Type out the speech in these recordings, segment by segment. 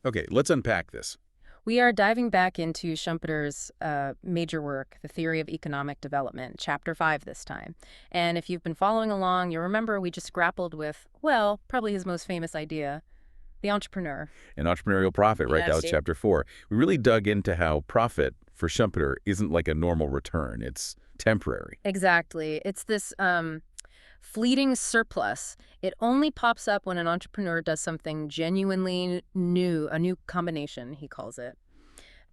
Okay, let's unpack this. We are diving back into Schumpeter's major work, The Theory of Economic Development, Chapter 5 this time. And if you've been following along, you'll remember we just grappled with, well, probably his most famous idea, the entrepreneur. An entrepreneurial profit, right? That Yes, was chapter 4. We really dug into how profit for Schumpeter isn't like a normal return. It's temporary. Exactly. It's this fleeting surplus. It only pops up when an entrepreneur does something genuinely new, a new combination, he calls it.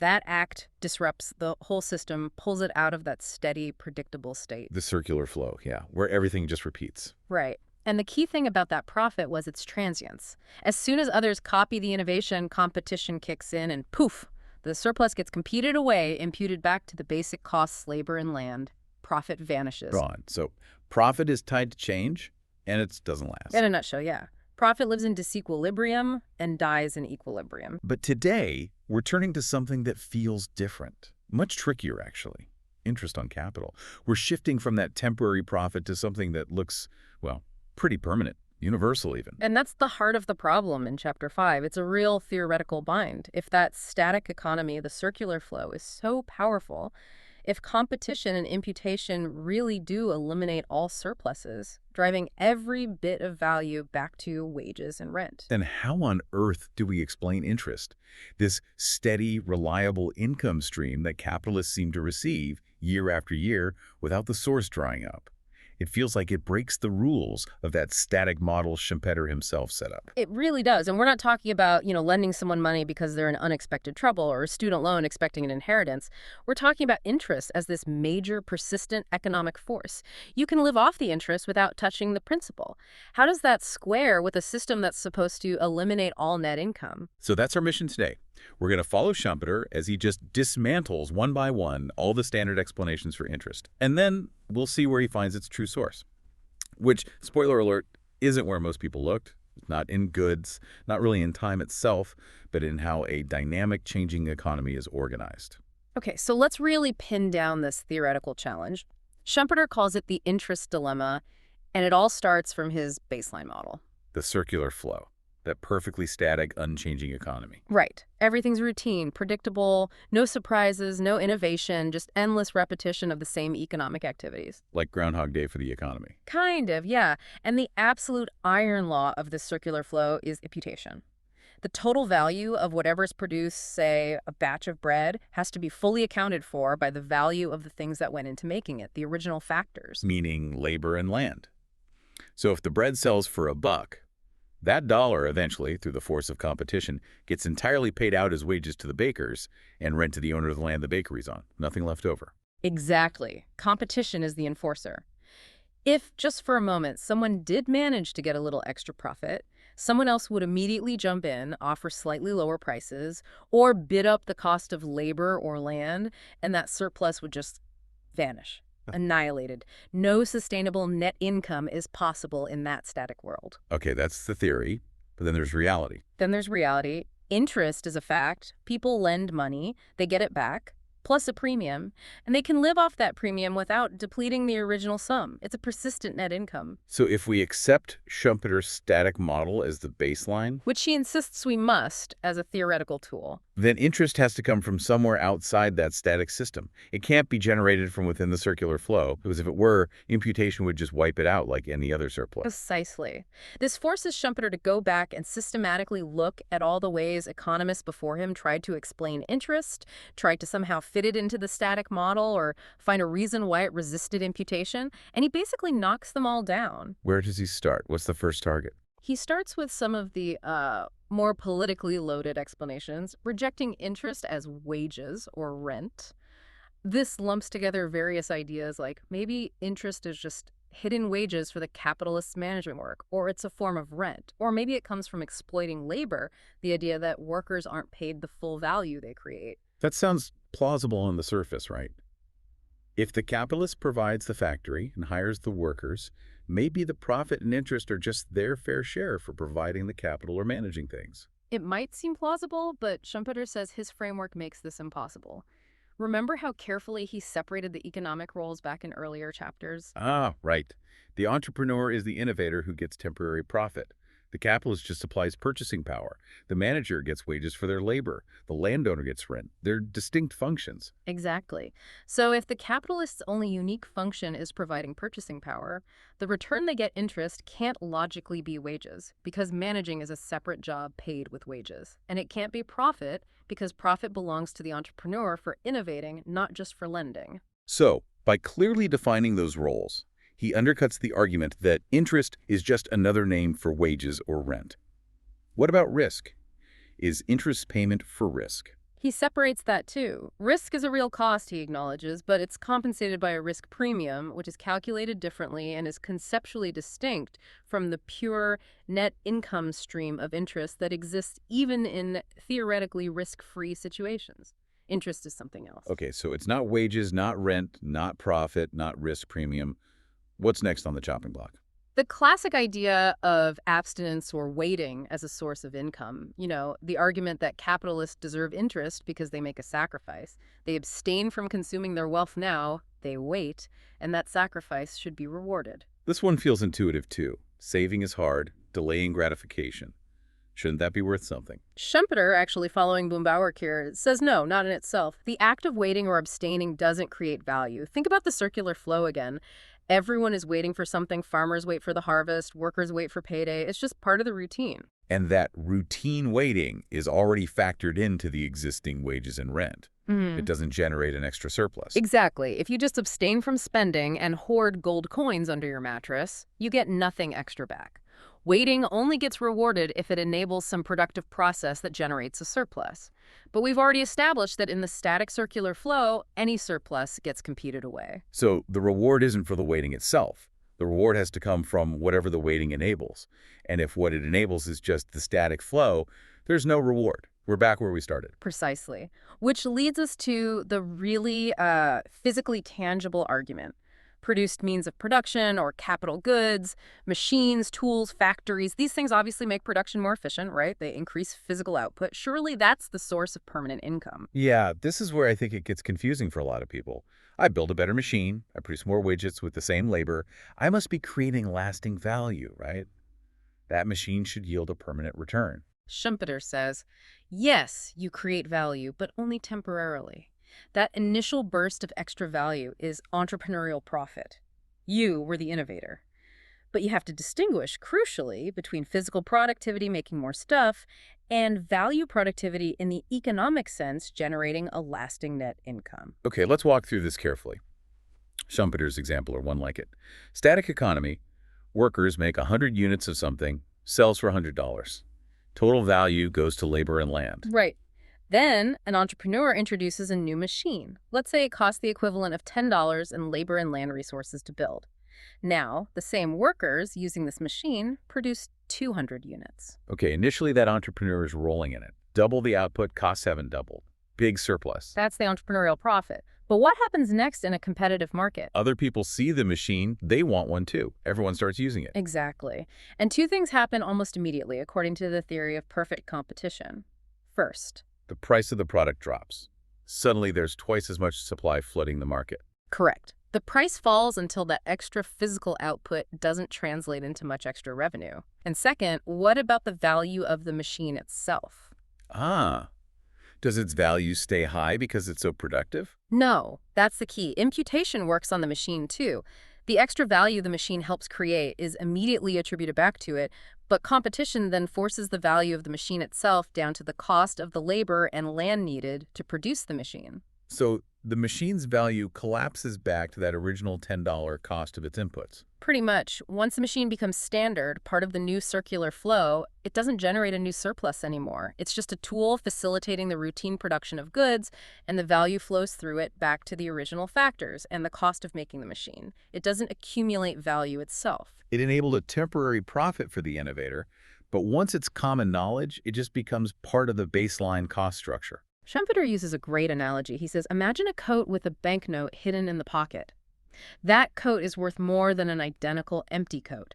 That act disrupts the whole system, pulls it out of that steady, predictable state. The circular flow, yeah, where everything just repeats. Right. And the key thing about that profit was its transience. As soon as others copy the innovation, competition kicks in and poof, the surplus gets competed away, imputed back to the basic costs, labor and land. Profit vanishes. Gone. So profit is tied to change, and it doesn't last. In a nutshell, yeah. Profit lives in disequilibrium and dies in equilibrium. But today, we're turning to something that feels different. Much trickier, actually. Interest on capital. We're shifting from that temporary profit to something that looks, well, pretty permanent, universal even. And that's the heart of the problem in Chapter 5. It's a real theoretical bind. If that static economy, the circular flow, is so powerful, if competition and imputation really do eliminate all surpluses, driving every bit of value back to wages and rent. Then how on earth do we explain interest? This steady, reliable income stream that capitalists seem to receive year after year without the source drying up. It feels like it breaks the rules of that static model Schumpeter himself set up. It really does. And we're not talking about, lending someone money because they're in unexpected trouble or a student loan expecting an inheritance. We're talking about interest as this major, persistent economic force. You can live off the interest without touching the principal. How does that square with a system that's supposed to eliminate all net income? So that's our mission today. We're going to follow Schumpeter as he just dismantles one by one all the standard explanations for interest. And then we'll see where he finds its true source. Which, spoiler alert, isn't where most people looked. Not in goods, not really in time itself, but in how a dynamic, changing economy is organized. Okay, so let's really pin down this theoretical challenge. Schumpeter calls it the interest dilemma, and it all starts from his baseline model. The circular flow. That perfectly static, unchanging economy. Right. Everything's routine, predictable, no surprises, no innovation, just endless repetition of the same economic activities. Like Groundhog Day for the economy. Kind of, yeah. And the absolute iron law of this circular flow is imputation. The total value of whatever's produced, say, a batch of bread, has to be fully accounted for by the value of the things that went into making it, the original factors. Meaning labor and land. So if the bread sells for $1, that dollar eventually, through the force of competition, gets entirely paid out as wages to the bakers and rent to the owner of the land the bakery's on. Nothing left over. Exactly. Competition is the enforcer. If, just for a moment, someone did manage to get a little extra profit, someone else would immediately jump in, offer slightly lower prices, or bid up the cost of labor or land, and that surplus would just vanish. Annihilated. No sustainable net income is possible in that static world. Okay, that's the theory, but then there's reality. Then there's reality. Interest is a fact. People lend money, they get it back, plus a premium, and they can live off that premium without depleting the original sum. It's a persistent net income. So if we accept Schumpeter's static model as the baseline, Which he insists we must as a theoretical tool. then interest has to come from somewhere outside that static system. It can't be generated from within the circular flow, because if it were, imputation would just wipe it out like any other surplus. Precisely. This forces Schumpeter to go back and systematically look at all the ways economists before him tried to explain interest, tried to somehow fit it into the static model, or find a reason why it resisted imputation, and he basically knocks them all down. Where does he start? What's the first target? He starts with some of the more politically loaded explanations, rejecting interest as wages or rent. This lumps together various ideas like maybe interest is just hidden wages for the capitalist's management work, or it's a form of rent, or maybe it comes from exploiting labor, the idea that workers aren't paid the full value they create. That sounds plausible on the surface, right? If the capitalist provides the factory and hires the workers, maybe the profit and interest are just their fair share for providing the capital or managing things. It might seem plausible, but Schumpeter says his framework makes this impossible. Remember how carefully he separated the economic roles back in earlier chapters? Ah, right. The entrepreneur is the innovator who gets temporary profit. The capitalist just applies purchasing power. The manager gets wages for their labor. The landowner gets rent. They're distinct functions. Exactly. So if the capitalist's only unique function is providing purchasing power, the return they get interest can't logically be wages, because managing is a separate job paid with wages. And it can't be profit, because profit belongs to the entrepreneur for innovating, not just for lending. So, by clearly defining those roles, he undercuts the argument that interest is just another name for wages or rent. What about risk? Is interest payment for risk? He separates that too. Risk is a real cost, he acknowledges, but it's compensated by a risk premium, which is calculated differently and is conceptually distinct from the pure net income stream of interest that exists even in theoretically risk-free situations. Interest is something else. Okay, so it's not wages, not rent, not profit, not risk premium. What's next on the chopping block? The classic idea of abstinence or waiting as a source of income, the argument that capitalists deserve interest because they make a sacrifice. They abstain from consuming their wealth now, they wait, and that sacrifice should be rewarded. This one feels intuitive too. Saving is hard, delaying gratification. Shouldn't that be worth something? Schumpeter, actually following Bumbauer here, says no, not in itself. The act of waiting or abstaining doesn't create value. Think about the circular flow again. Everyone is waiting for something. Farmers wait for the harvest. Workers wait for payday. It's just part of the routine. And that routine waiting is already factored into the existing wages and rent. It doesn't generate an extra surplus. Exactly. If you just abstain from spending and hoard gold coins under your mattress, you get nothing extra back. Waiting only gets rewarded if it enables some productive process that generates a surplus. But we've already established that in the static circular flow, any surplus gets competed away. So the reward isn't for the waiting itself. The reward has to come from whatever the waiting enables. And if what it enables is just the static flow, there's no reward. We're back where we started. Precisely. Which leads us to the really physically tangible argument. Produced means of production or capital goods, machines, tools, factories. These things obviously make production more efficient, right? They increase physical output. Surely that's the source of permanent income. Yeah, this is where I think it gets confusing for a lot of people. I build a better machine. I produce more widgets with the same labor. I must be creating lasting value, right? That machine should yield a permanent return. Schumpeter says, yes, you create value, but only temporarily. That initial burst of extra value is entrepreneurial profit. You were the innovator. But you have to distinguish, crucially, between physical productivity, making more stuff, and value productivity in the economic sense, generating a lasting net income. Okay, let's walk through this carefully. Schumpeter's example, or one like it. Static economy, workers make 100 units of something, sells for $100. Total value goes to labor and land. Right. Then, an entrepreneur introduces a new machine. Let's say it costs the equivalent of $10 in labor and land resources to build. Now, the same workers using this machine produce 200 units. Okay, initially that entrepreneur is rolling in it. Double the output, costs haven't doubled. Big surplus. That's the entrepreneurial profit. But what happens next in a competitive market? Other people see the machine, they want one too. Everyone starts using it. Exactly. And two things happen almost immediately, according to the theory of perfect competition. First, the price of the product drops. Suddenly there's twice as much supply flooding the market. Correct. The price falls until that extra physical output doesn't translate into much extra revenue. And second, what about the value of the machine itself? Does its value stay high because it's so productive? No, that's the key. Imputation works on the machine too. The extra value the machine helps create is immediately attributed back to it, but competition then forces the value of the machine itself down to the cost of the labor and land needed to produce the machine. So the machine's value collapses back to that original $10 cost of its inputs. Pretty much. Once a machine becomes standard, part of the new circular flow, it doesn't generate a new surplus anymore. It's just a tool facilitating the routine production of goods, and the value flows through it back to the original factors and the cost of making the machine. It doesn't accumulate value itself. It enabled a temporary profit for the innovator, but once it's common knowledge, it just becomes part of the baseline cost structure. Schumpeter uses a great analogy. He says, imagine a coat with a banknote hidden in the pocket. That coat is worth more than an identical empty coat.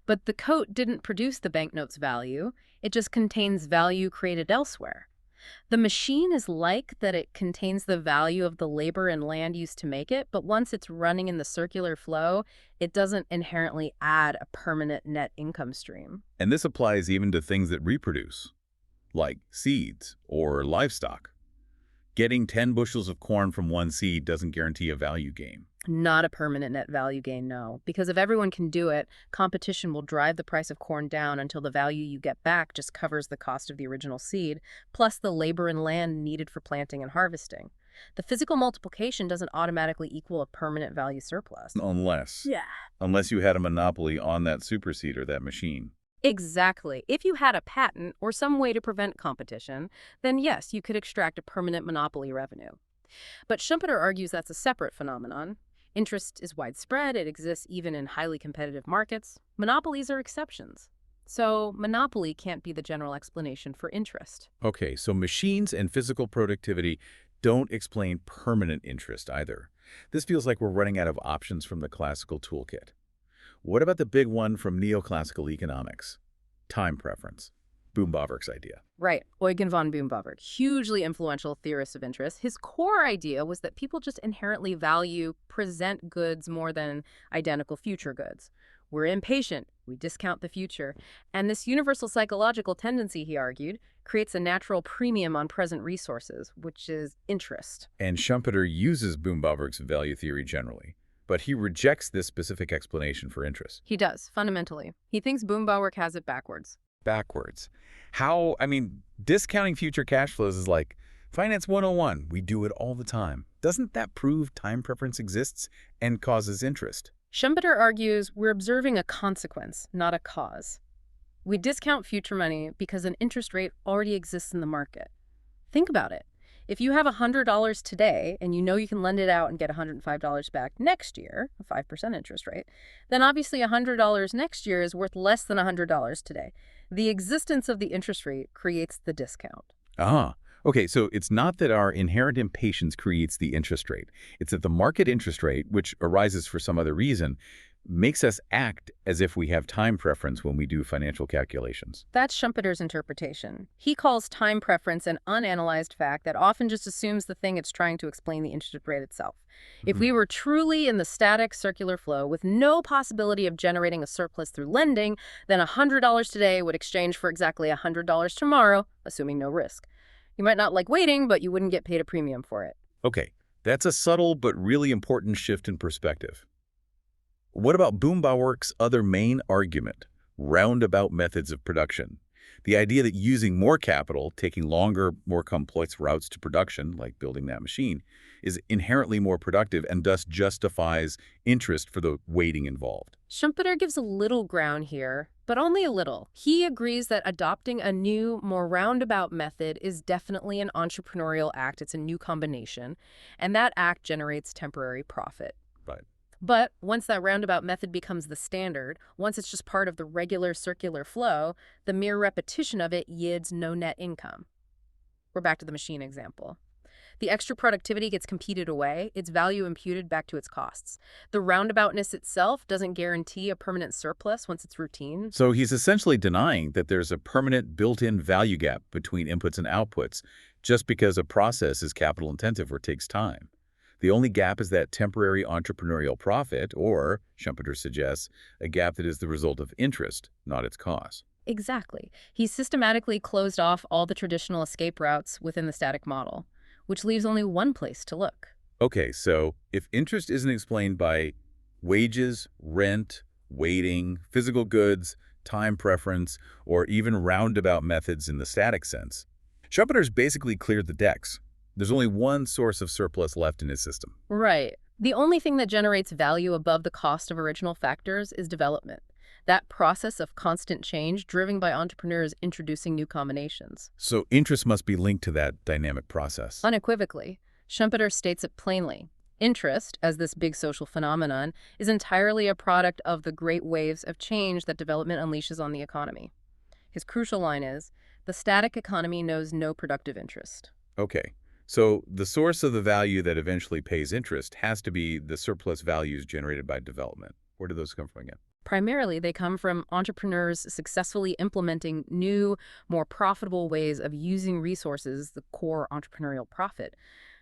But the coat didn't produce the banknote's value. It just contains value created elsewhere. The machine is like that it contains the value of the labor and land used to make it, but once it's running in the circular flow, it doesn't inherently add a permanent net income stream. And this applies even to things that reproduce, like seeds or livestock. Getting 10 bushels of corn from one seed doesn't guarantee a value gain. Not a permanent net value gain, no. Because if everyone can do it, competition will drive the price of corn down until the value you get back just covers the cost of the original seed, plus the labor and land needed for planting and harvesting. The physical multiplication doesn't automatically equal a permanent value surplus. Unless. Yeah. Unless you had a monopoly on that superseed or that machine. Exactly. If you had a patent or some way to prevent competition, then yes, you could extract a permanent monopoly revenue. But Schumpeter argues that's a separate phenomenon. Interest is widespread. It exists even in highly competitive markets. Monopolies are exceptions. So monopoly can't be the general explanation for interest. Okay, so machines and physical productivity don't explain permanent interest either. This feels like we're running out of options from the classical toolkit. What about the big one from neoclassical economics? Time preference. Böhm-Bawerk's idea. Right. Eugen von Böhm-Bawerk, hugely influential theorist of interest. His core idea was that people just inherently value present goods more than identical future goods. We're impatient. We discount the future. And this universal psychological tendency, he argued, creates a natural premium on present resources, which is interest. And Schumpeter uses Böhm-Bawerk's value theory generally, but he rejects this specific explanation for interest. He does, fundamentally. He thinks Böhm-Bawerk has it backwards. Backwards. How, discounting future cash flows is like Finance 101. We do it all the time. Doesn't that prove time preference exists and causes interest? Schumpeter argues we're observing a consequence, not a cause. We discount future money because an interest rate already exists in the market. Think about it. If you have $100 today and you know you can lend it out and get $105 back next year, a 5% interest rate, then obviously $100 next year is worth less than $100 today. The existence of the interest rate creates the discount. Ah, okay, so it's not that our inherent impatience creates the interest rate. It's that the market interest rate, which arises for some other reason, makes us act as if we have time preference when we do financial calculations. That's Schumpeter's interpretation. He calls time preference an unanalyzed fact that often just assumes the thing it's trying to explain the interest rate itself. If we were truly in the static circular flow with no possibility of generating a surplus through lending, then $100 today would exchange for exactly $100 tomorrow, assuming no risk. You might not like waiting, but you wouldn't get paid a premium for it. Okay, that's a subtle but really important shift in perspective. What about Böhm-Bawerk's other main argument, roundabout methods of production? The idea that using more capital, taking longer, more complex routes to production, like building that machine, is inherently more productive and thus justifies interest for the waiting involved. Schumpeter gives a little ground here, but only a little. He agrees that adopting a new, more roundabout method is definitely an entrepreneurial act. It's a new combination, and that act generates temporary profit. Right. But once that roundabout method becomes the standard, once it's just part of the regular circular flow, the mere repetition of it yields no net income. We're back to the machine example. The extra productivity gets competed away, its value imputed back to its costs. The roundaboutness itself doesn't guarantee a permanent surplus once it's routine. So he's essentially denying that there's a permanent built-in value gap between inputs and outputs just because a process is capital-intensive or takes time. The only gap is that temporary entrepreneurial profit, or, Schumpeter suggests, a gap that is the result of interest, not its cause. Exactly. He's systematically closed off all the traditional escape routes within the static model, which leaves only one place to look. Okay, so if interest isn't explained by wages, rent, waiting, physical goods, time preference, or even roundabout methods in the static sense, Schumpeter's basically cleared the decks. There's only one source of surplus left in his system. Right. The only thing that generates value above the cost of original factors is development. That process of constant change driven by entrepreneurs introducing new combinations. So interest must be linked to that dynamic process. Unequivocally, Schumpeter states it plainly. Interest, as this big social phenomenon, is entirely a product of the great waves of change that development unleashes on the economy. His crucial line is, the static economy knows no productive interest. Okay. So the source of the value that eventually pays interest has to be the surplus values generated by development. Where do those come from again? Primarily, they come from entrepreneurs successfully implementing new, more profitable ways of using resources, the core entrepreneurial profit.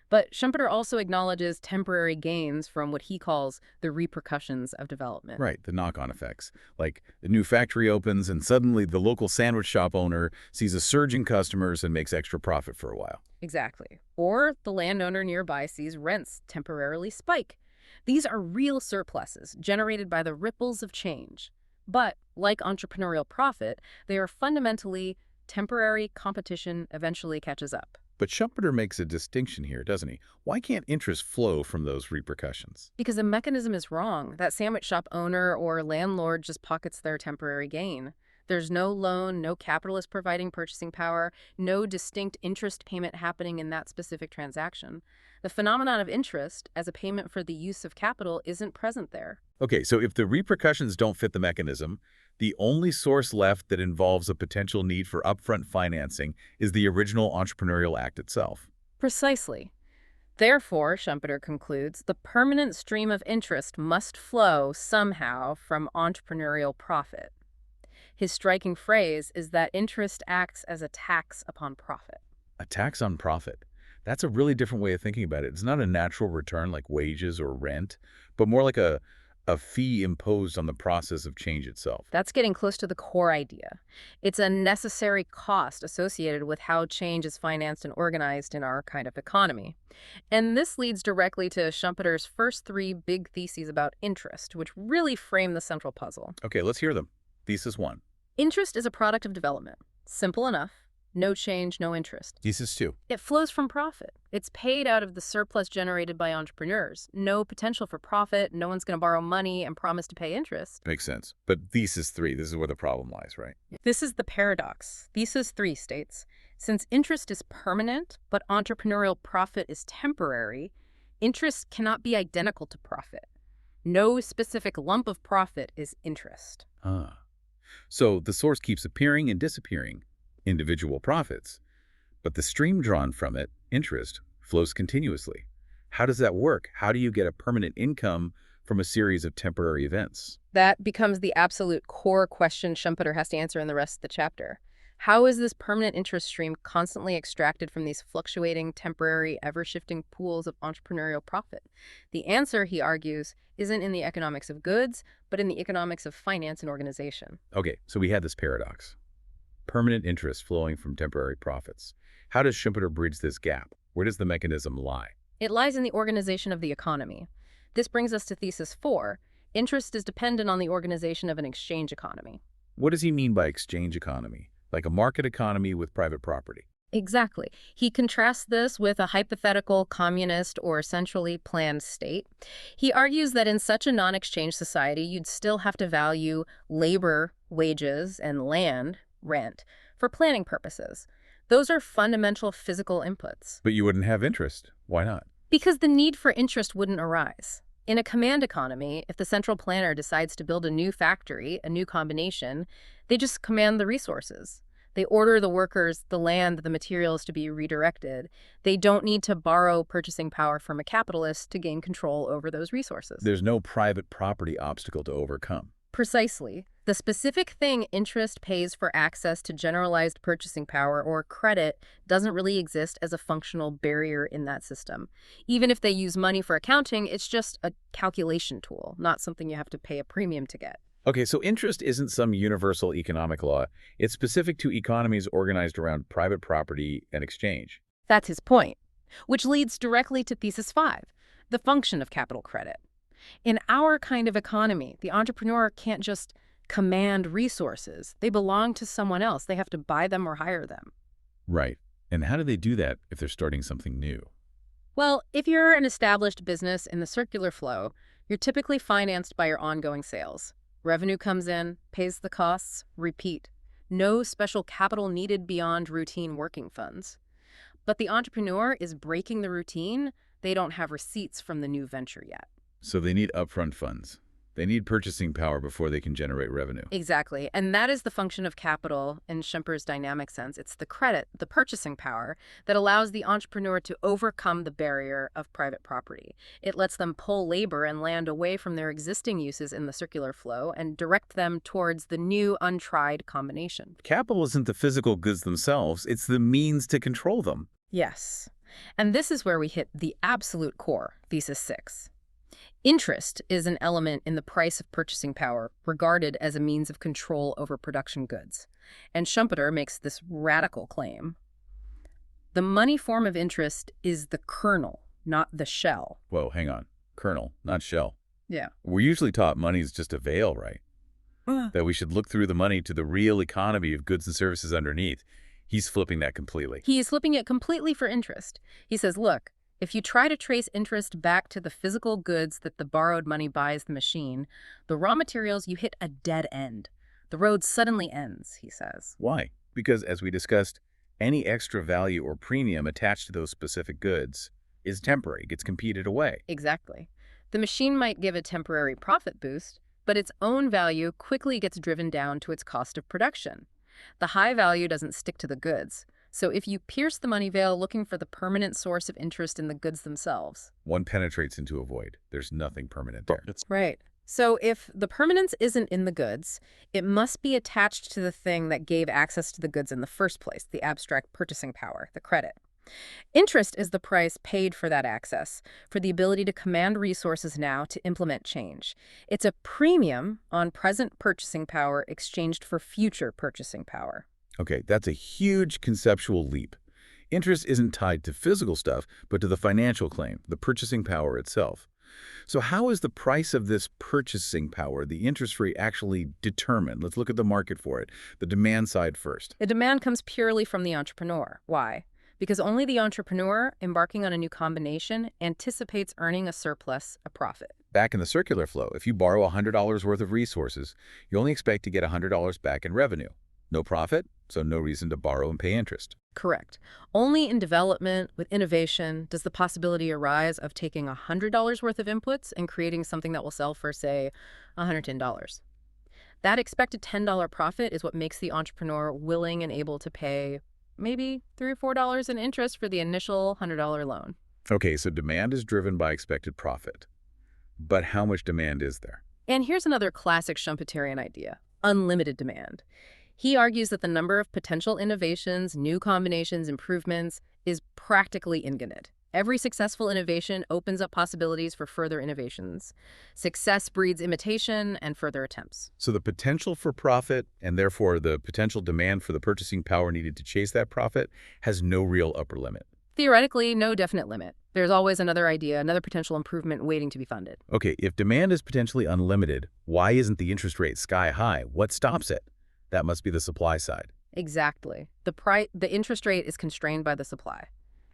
But Schumpeter also acknowledges temporary gains from what he calls the repercussions of development. Right, the knock-on effects. Like the new factory opens and suddenly the local sandwich shop owner sees a surge in customers and makes extra profit for a while. Exactly. Or the landowner nearby sees rents temporarily spike. These are real surpluses generated by the ripples of change. But, like entrepreneurial profit, they are fundamentally temporary. Competition eventually catches up. But Schumpeter makes a distinction here, doesn't he? Why can't interest flow from those repercussions? Because the mechanism is wrong. That sandwich shop owner or landlord just pockets their temporary gain. There's no loan, no capitalist providing purchasing power, no distinct interest payment happening in that specific transaction. The phenomenon of interest as a payment for the use of capital isn't present there. Okay, so if the repercussions don't fit the mechanism, the only source left that involves a potential need for upfront financing is the original entrepreneurial act itself. Precisely. Therefore, Schumpeter concludes, the permanent stream of interest must flow somehow from entrepreneurial profit. His striking phrase is that interest acts as a tax upon profit. A tax on profit. That's a really different way of thinking about it. It's not a natural return like wages or rent, but more like a fee imposed on the process of change itself. That's getting close to the core idea. It's a necessary cost associated with how change is financed and organized in our kind of economy. And this leads directly to Schumpeter's first three big theses about interest, which really frame the central puzzle. Okay, let's hear them. Thesis 1. Interest is a product of development. Simple enough. No change, no interest. Thesis 2. It flows from profit. It's paid out of the surplus generated by entrepreneurs. No potential for profit. No one's going to borrow money and promise to pay interest. Makes sense. But thesis 3, this is where the problem lies, right? This is the paradox. Thesis 3 states, since interest is permanent, but entrepreneurial profit is temporary, interest cannot be identical to profit. No specific lump of profit is interest. Ah. So the source keeps appearing and disappearing, individual profits, but the stream drawn from it, interest, flows continuously. How does that work? How do you get a permanent income from a series of temporary events? That becomes the absolute core question Schumpeter has to answer in the rest of the chapter. How is this permanent interest stream constantly extracted from these fluctuating, temporary, ever-shifting pools of entrepreneurial profit? The answer, he argues, isn't in the economics of goods, but in the economics of finance and organization. Okay, so we had this paradox. Permanent interest flowing from temporary profits. How does Schumpeter bridge this gap? Where does the mechanism lie? It lies in the organization of the economy. This brings us to thesis 4. Interest is dependent on the organization of an exchange economy. What does he mean by exchange economy? Like a market economy with private property? Exactly. He contrasts this with a hypothetical communist or centrally planned state. He argues that in such a non-exchange society, you'd still have to value labor, wages, and land, rent, for planning purposes. Those are fundamental physical inputs. But you wouldn't have interest. Why not? Because the need for interest wouldn't arise. In a command economy, if the central planner decides to build a new factory, a new combination, they just command the resources. They order the workers, the land, the materials to be redirected. They don't need to borrow purchasing power from a capitalist to gain control over those resources. There's no private property obstacle to overcome. Precisely. The specific thing interest pays for access to generalized purchasing power or credit doesn't really exist as a functional barrier in that system. Even if they use money for accounting, it's just a calculation tool, not something you have to pay a premium to get. Okay, so interest isn't some universal economic law. It's specific to economies organized around private property and exchange. That's his point, which leads directly to thesis 5, the function of capital credit. In our kind of economy, the entrepreneur can't just command resources. They belong to someone else. They have to buy them or hire them. Right. And how do they do that if they're starting something new? Well, if you're an established business in the circular flow, you're typically financed by your ongoing sales. Revenue comes in, pays the costs, repeat. No special capital needed beyond routine working funds. But the entrepreneur is breaking the routine. They don't have receipts from the new venture yet. So they need upfront funds. They need purchasing power before they can generate revenue. Exactly. And that is the function of capital in Schumpeter's dynamic sense. It's the credit, the purchasing power, that allows the entrepreneur to overcome the barrier of private property. It lets them pull labor and land away from their existing uses in the circular flow and direct them towards the new, untried combination. Capital isn't the physical goods themselves, it's the means to control them. Yes. And this is where we hit the absolute core, Thesis 6. Interest is an element in the price of purchasing power, regarded as a means of control over production goods. And Schumpeter makes this radical claim. The money form of interest is the kernel, not the shell. Whoa, hang on. Kernel, not shell. Yeah. We're usually taught money is just a veil, right? That we should look through the money to the real economy of goods and services underneath. He's flipping that completely. He is flipping it completely for interest. He says, look, if you try to trace interest back to the physical goods that the borrowed money buys the machine, the raw materials, you hit a dead end. The road suddenly ends, he says. Why? Because, as we discussed, any extra value or premium attached to those specific goods is temporary, gets competed away. Exactly. The machine might give a temporary profit boost, but its own value quickly gets driven down to its cost of production. The high value doesn't stick to the goods. So if you pierce the money veil looking for the permanent source of interest in the goods themselves, one penetrates into a void. There's nothing permanent there. Right. So if the permanence isn't in the goods, it must be attached to the thing that gave access to the goods in the first place, the abstract purchasing power, the credit. Interest is the price paid for that access, for the ability to command resources now to implement change. It's a premium on present purchasing power exchanged for future purchasing power. Okay, that's a huge conceptual leap. Interest isn't tied to physical stuff, but to the financial claim, the purchasing power itself. So how is the price of this purchasing power, the interest rate, actually determined? Let's look at the market for it, the demand side first. The demand comes purely from the entrepreneur. Why? Because only the entrepreneur embarking on a new combination anticipates earning a surplus, a profit. Back in the circular flow, if you borrow $100 worth of resources, you only expect to get $100 back in revenue. No profit, so no reason to borrow and pay interest. Correct. Only in development, with innovation, does the possibility arise of taking $100 worth of inputs and creating something that will sell for, say, $110. That expected $10 profit is what makes the entrepreneur willing and able to pay maybe $3 or $4 in interest for the initial $100 loan. Okay, so demand is driven by expected profit. But how much demand is there? And here's another classic Schumpeterian idea, unlimited demand. He argues that the number of potential innovations, new combinations, improvements is practically infinite. Every successful innovation opens up possibilities for further innovations. Success breeds imitation and further attempts. So the potential for profit, and therefore the potential demand for the purchasing power needed to chase that profit, has no real upper limit. Theoretically, no definite limit. There's always another idea, another potential improvement waiting to be funded. Okay, if demand is potentially unlimited, why isn't the interest rate sky high? What stops it? That must be the supply side. Exactly. The interest rate is constrained by the supply.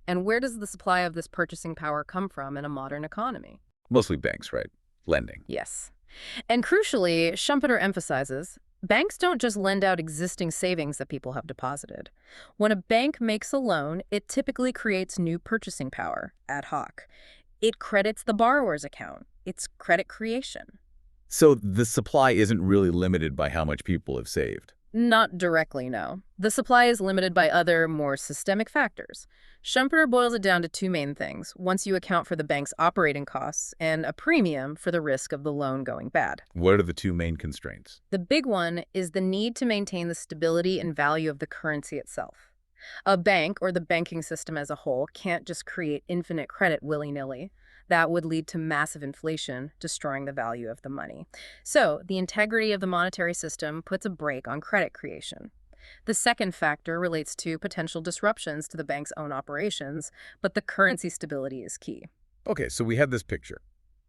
And where does the supply of this purchasing power come from in a modern economy? Mostly banks, right? Lending. Yes. And crucially, Schumpeter emphasizes, banks don't just lend out existing savings that people have deposited. When a bank makes a loan, it typically creates new purchasing power, ad hoc. It credits the borrower's account. It's credit creation. So the supply isn't really limited by how much people have saved. Not directly, no. The supply is limited by other, more systemic factors. Schumpeter boils it down to two main things, once you account for the bank's operating costs and a premium for the risk of the loan going bad. What are the two main constraints? The big one is the need to maintain the stability and value of the currency itself. A bank, or the banking system as a whole, can't just create infinite credit willy-nilly. That would lead to massive inflation, destroying the value of the money. So, the integrity of the monetary system puts a brake on credit creation. The second factor relates to potential disruptions to the bank's own operations, but the currency stability is key. Okay, so we have this picture.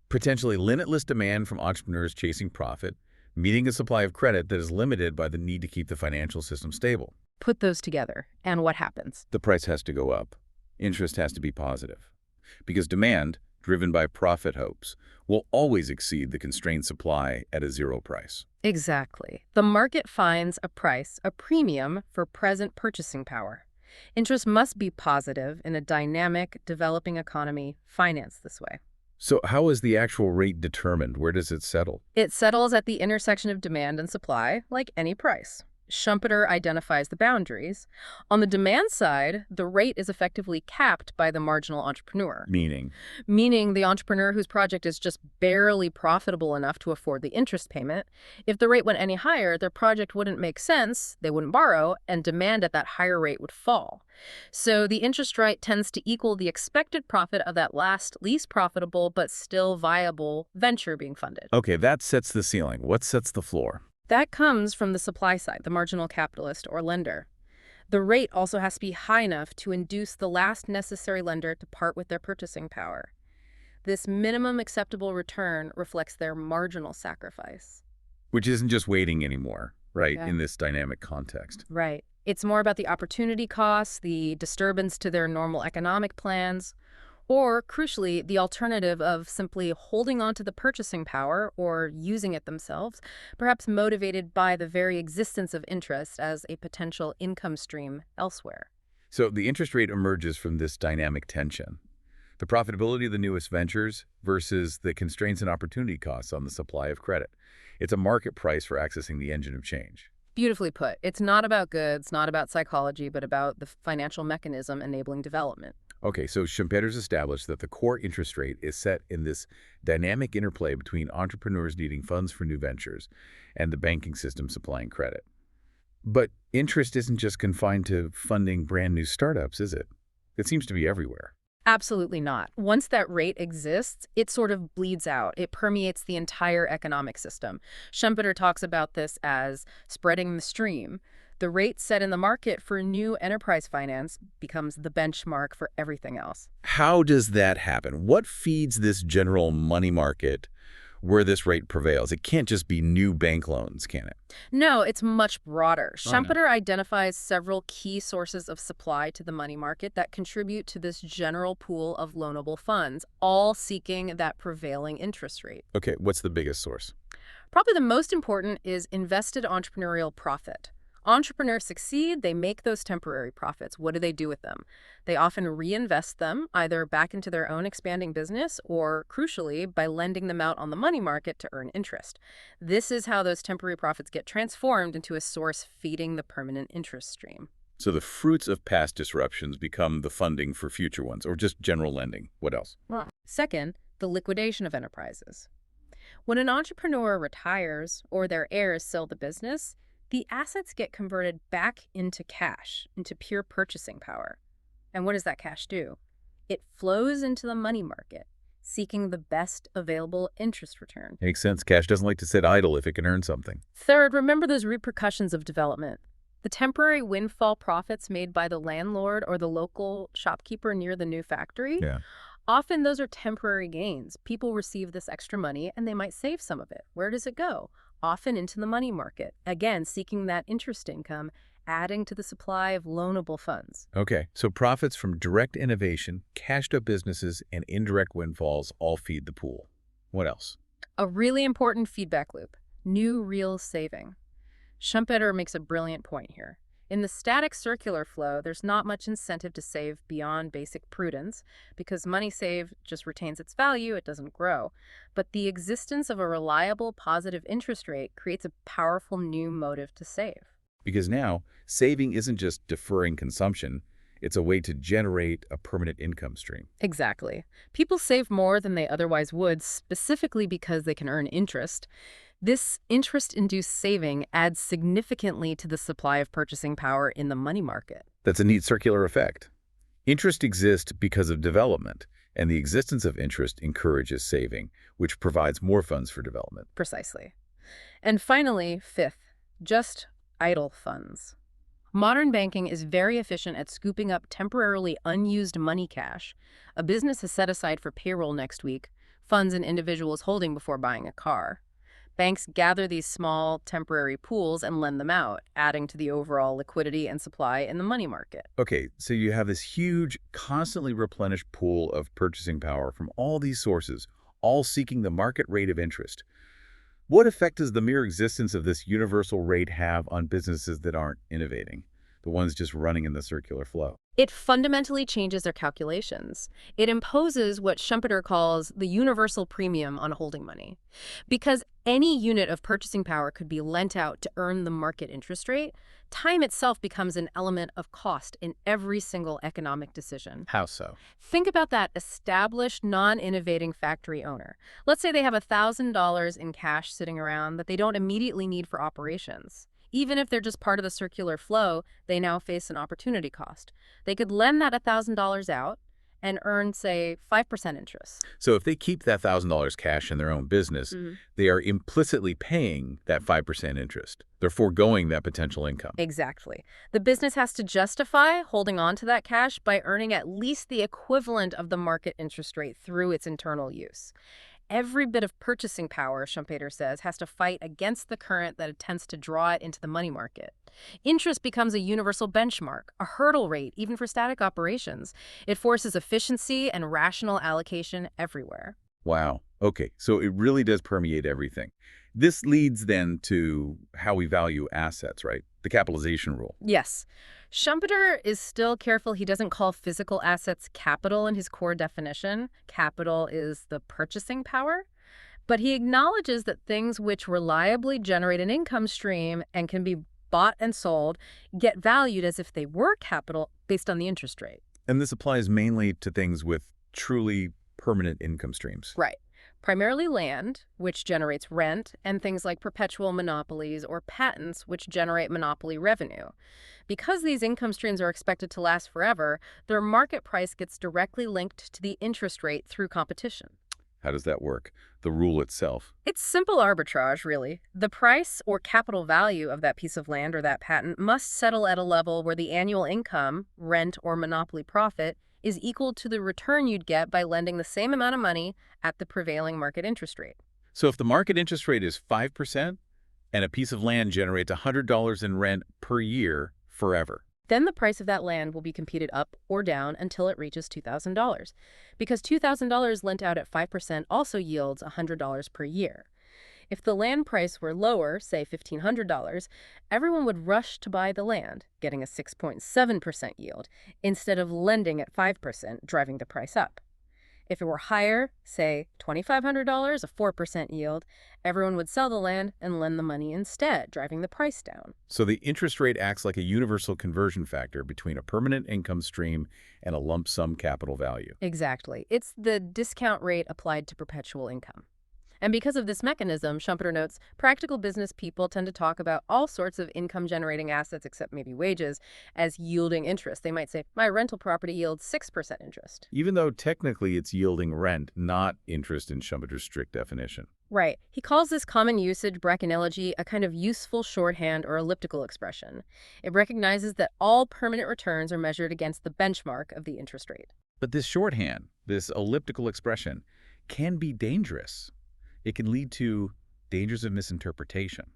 Potentially limitless demand from entrepreneurs chasing profit, meeting a supply of credit that is limited by the need to keep the financial system stable. Put those together, and what happens? The price has to go up. Interest has to be positive. Because demand, driven by profit hopes, will always exceed the constrained supply at a zero price. Exactly. The market finds a price, a premium, for present purchasing power. Interest must be positive in a dynamic, developing economy financed this way. So how is the actual rate determined? Where does it settle? It settles at the intersection of demand and supply, like any price. Schumpeter identifies the boundaries. On the demand side, the rate is effectively capped by the marginal entrepreneur, Meaning? meaning the entrepreneur whose project is just barely profitable enough to afford the interest payment. If the rate went any higher, their project wouldn't make sense, they wouldn't borrow, and demand at that higher rate would fall. So the interest rate tends to equal the expected profit of that last, least profitable, but still viable venture being funded. Okay, that sets the ceiling. What sets the floor? That comes from the supply side, the marginal capitalist or lender. The rate also has to be high enough to induce the last necessary lender to part with their purchasing power. This minimum acceptable return reflects their marginal sacrifice. Which isn't just waiting anymore, right, Yeah. in this dynamic context. Right. It's more about the opportunity costs, the disturbance to their normal economic plans, or, crucially, the alternative of simply holding on to the purchasing power or using it themselves, perhaps motivated by the very existence of interest as a potential income stream elsewhere. So the interest rate emerges from this dynamic tension. The profitability of the newest ventures versus the constraints and opportunity costs on the supply of credit. It's a market price for accessing the engine of change. Beautifully put. It's not about goods, not about psychology, but about the financial mechanism enabling development. Okay, so Schumpeter's established that the core interest rate is set in this dynamic interplay between entrepreneurs needing funds for new ventures and the banking system supplying credit. But interest isn't just confined to funding brand new startups, is it? It seems to be everywhere. Absolutely not. Once that rate exists, it sort of bleeds out. It permeates the entire economic system. Schumpeter talks about this as spreading the stream. The rate set in the market for new enterprise finance becomes the benchmark for everything else. How does that happen? What feeds this general money market where this rate prevails? It can't just be new bank loans, can it? No, it's much broader. Oh, no. Schumpeter identifies several key sources of supply to the money market that contribute to this general pool of loanable funds, all seeking that prevailing interest rate. Okay, what's the biggest source? Probably the most important is invested entrepreneurial profit. Entrepreneurs succeed, they make those temporary profits. What do they do with them? They often reinvest them, either back into their own expanding business or, crucially, by lending them out on the money market to earn interest. This is how those temporary profits get transformed into a source feeding the permanent interest stream. So the fruits of past disruptions become the funding for future ones, or just general lending. What else? Second, the liquidation of enterprises. When an entrepreneur retires or their heirs sell the business, the assets get converted back into cash, into pure purchasing power. And what does that cash do? It flows into the money market, seeking the best available interest return. Makes sense. Cash doesn't like to sit idle if it can earn something. Third, remember those repercussions of development. The temporary windfall profits made by the landlord or the local shopkeeper near the new factory. Yeah. Often those are temporary gains. People receive this extra money and they might save some of it. Where does it go? Often into the money market, again, seeking that interest income, adding to the supply of loanable funds. Okay, so profits from direct innovation, cashed-up businesses, and indirect windfalls all feed the pool. What else? A really important feedback loop, new real saving. Schumpeter makes a brilliant point here. In the static circular flow, there's not much incentive to save beyond basic prudence because money saved just retains its value, it doesn't grow. But the existence of a reliable positive interest rate creates a powerful new motive to save. Because now, saving isn't just deferring consumption, it's a way to generate a permanent income stream. Exactly. People save more than they otherwise would, specifically because they can earn interest. This interest-induced saving adds significantly to the supply of purchasing power in the money market. That's a neat circular effect. Interest exists because of development, and the existence of interest encourages saving, which provides more funds for development. Precisely. And finally, fifth, just idle funds. Modern banking is very efficient at scooping up temporarily unused money cash. A business has set aside for payroll next week, funds an individual is holding before buying a car. Banks gather these small, temporary pools and lend them out, adding to the overall liquidity and supply in the money market. Okay, so you have this huge, constantly replenished pool of purchasing power from all these sources, all seeking the market rate of interest. What effect does the mere existence of this universal rate have on businesses that aren't innovating? the ones just running in the circular flow. It fundamentally changes their calculations. It imposes what Schumpeter calls the universal premium on holding money. Because any unit of purchasing power could be lent out to earn the market interest rate, time itself becomes an element of cost in every single economic decision. How so? Think about that established, non-innovating factory owner. Let's say they have $1,000 in cash sitting around that they don't immediately need for operations. Even if they're just part of the circular flow, they now face an opportunity cost. They could lend that $1,000 out and earn, say, 5% interest. So if they keep that $1,000 cash in their own business, they are implicitly paying that 5% interest. They're foregoing that potential income. Exactly. The business has to justify holding on to that cash by earning at least the equivalent of the market interest rate through its internal use. Every bit of purchasing power, Schumpeter says, has to fight against the current that attempts to draw it into the money market. Interest becomes a universal benchmark, a hurdle rate, even for static operations. It forces efficiency and rational allocation everywhere. Wow. Okay, so it really does permeate everything. This leads then to how we value assets, right? The capitalization rule. Yes. Schumpeter is still careful he doesn't call physical assets capital in his core definition. Capital is the purchasing power. But he acknowledges that things which reliably generate an income stream and can be bought and sold get valued as if they were capital based on the interest rate. And this applies mainly to things with truly permanent income streams. Right. Primarily land, which generates rent, and things like perpetual monopolies or patents, which generate monopoly revenue. Because these income streams are expected to last forever, their market price gets directly linked to the interest rate through competition. How does that work? The rule itself. It's simple arbitrage, really. The price or capital value of that piece of land or that patent must settle at a level where the annual income, rent, or monopoly profit is equal to the return you'd get by lending the same amount of money at the prevailing market interest rate. So if the market interest rate is 5% and a piece of land generates $100 in rent per year forever, then the price of that land will be computed up or down until it reaches $2,000. Because $2,000 lent out at 5% also yields $100 per year. If the land price were lower, say $1,500, everyone would rush to buy the land, getting a 6.7% yield, instead of lending at 5%, driving the price up. If it were higher, say $2,500, a 4% yield, everyone would sell the land and lend the money instead, driving the price down. so the interest rate acts like a universal conversion factor between a permanent income stream and a lump sum capital value. Exactly. It's the discount rate applied to perpetual income. And because of this mechanism, Schumpeter notes, practical business people tend to talk about all sorts of income-generating assets, except maybe wages, as yielding interest. They might say, my rental property yields 6% interest. Even though technically it's yielding rent, not interest in Schumpeter's strict definition. Right. He calls this common usage brachyanalogy a kind of useful shorthand or elliptical expression. It recognizes that all permanent returns are measured against the benchmark of the interest rate. But this shorthand, this elliptical expression, can be dangerous. It can lead to dangers of misinterpretation,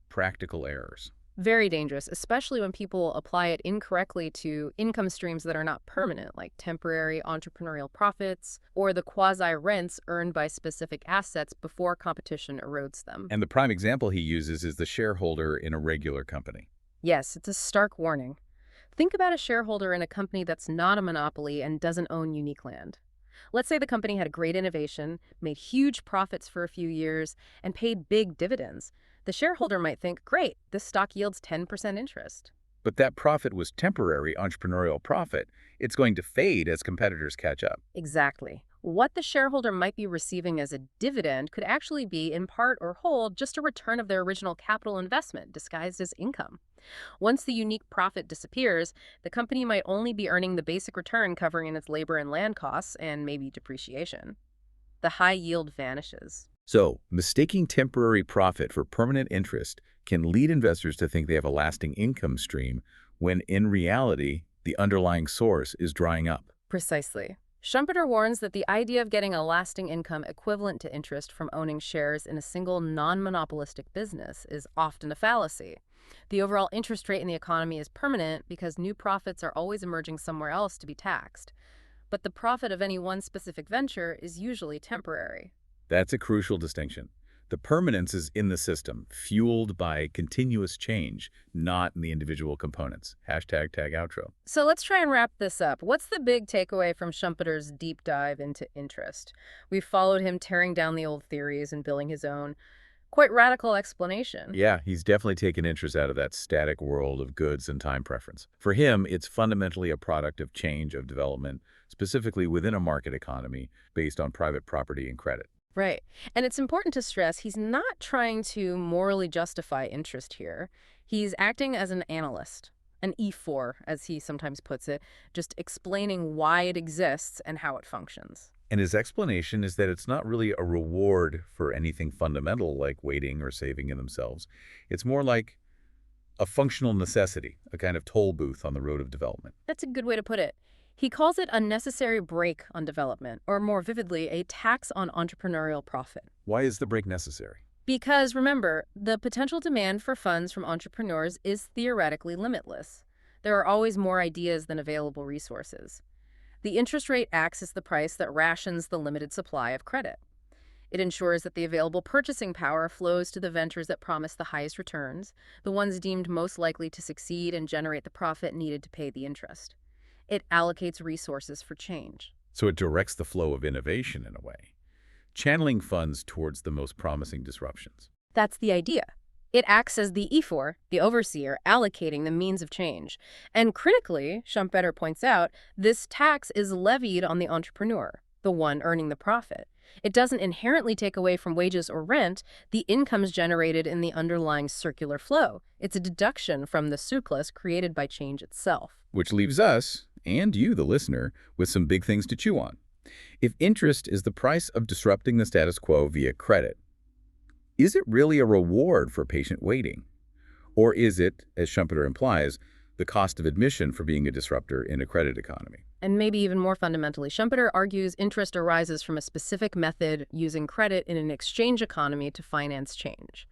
practical errors. Very dangerous, especially when people apply it incorrectly to income streams that are not permanent, like temporary entrepreneurial profits or the quasi-rents earned by specific assets before competition erodes them. And the prime example he uses is the shareholder in a regular company. Yes, it's a stark warning. Think about a shareholder in a company that's not a monopoly and doesn't own unique land. Let's say the company had a great innovation, made huge profits for a few years, and paid big dividends. The shareholder might think, great, this stock yields 10% interest. But that profit was temporary entrepreneurial profit. It's going to fade as competitors catch up. Exactly. What the shareholder might be receiving as a dividend could actually be, in part or whole, just a return of their original capital investment disguised as income. Once the unique profit disappears, the company might only be earning the basic return covering its labor and land costs and maybe depreciation. The high yield vanishes. So, mistaking temporary profit for permanent interest can lead investors to think they have a lasting income stream when, in reality, the underlying source is drying up. Precisely. Schumpeter warns that the idea of getting a lasting income equivalent to interest from owning shares in a single non-monopolistic business is often a fallacy. The overall interest rate in the economy is permanent because new profits are always emerging somewhere else to be taxed. But the profit of any one specific venture is usually temporary. That's a crucial distinction. The permanence is in the system, fueled by continuous change, not in the individual components. Hashtag tag outro. So let's try and wrap this up. What's the big takeaway from Schumpeter's deep dive into interest? We've followed him tearing down the old theories and building his own quite radical explanation. Yeah, he's definitely taken interest out of that static world of goods and time preference. For him, it's fundamentally a product of change, of development, specifically within a market economy based on private property and credit. Right. And it's important to stress he's not trying to morally justify interest here. He's acting as an analyst, an E4, as he sometimes puts it, just explaining why it exists and how it functions. And his explanation is that it's not really a reward for anything fundamental like waiting or saving in themselves. It's more like a functional necessity, a kind of toll booth on the road of development. That's a good way to put it. He calls it a necessary brake on development, or more vividly, a tax on entrepreneurial profit. Why is the break necessary? Because remember, the potential demand for funds from entrepreneurs is theoretically limitless. There are always more ideas than available resources. The interest rate acts as the price that rations the limited supply of credit. It ensures that the available purchasing power flows to the ventures that promise the highest returns, the ones deemed most likely to succeed and generate the profit needed to pay the interest. It allocates resources for change. So it directs the flow of innovation in a way, channeling funds towards the most promising disruptions. That's the idea. It acts as the E4, the overseer, allocating the means of change. And critically, Schumpeter points out, this tax is levied on the entrepreneur, the one earning the profit. It doesn't inherently take away from wages or rent the incomes generated in the underlying circular flow. It's a deduction from the surplus created by change itself. Which leaves us, and you, the listener, with some big things to chew on. If interest is the price of disrupting the status quo via credit, is it really a reward for patient waiting? Or is it, as Schumpeter implies, the cost of admission for being a disruptor in a credit economy? And maybe even more fundamentally, Schumpeter argues interest arises from a specific method using credit in an exchange economy to finance change.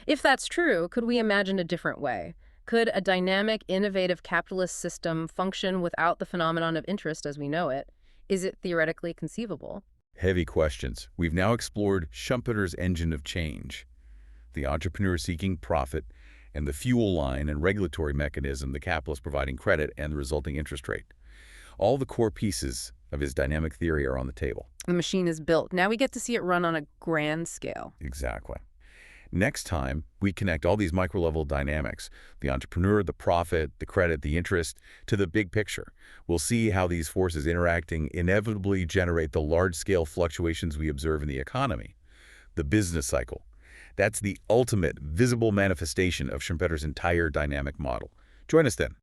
If that's true, could we imagine a different way? Could a dynamic, innovative capitalist system function without the phenomenon of interest as we know it? Is it theoretically conceivable? Heavy questions. We've now explored Schumpeter's engine of change, the entrepreneur seeking profit, and the fuel line and regulatory mechanism, the capitalist providing credit and the resulting interest rate. All the core pieces of his dynamic theory are on the table. The machine is built. Now we get to see it run on a grand scale. Exactly. Next time, we connect all these micro-level dynamics, the entrepreneur, the profit, the credit, the interest, to the big picture. We'll see how these forces interacting inevitably generate the large-scale fluctuations we observe in the economy. The business cycle. That's the ultimate visible manifestation of Schumpeter's entire dynamic model. Join us then.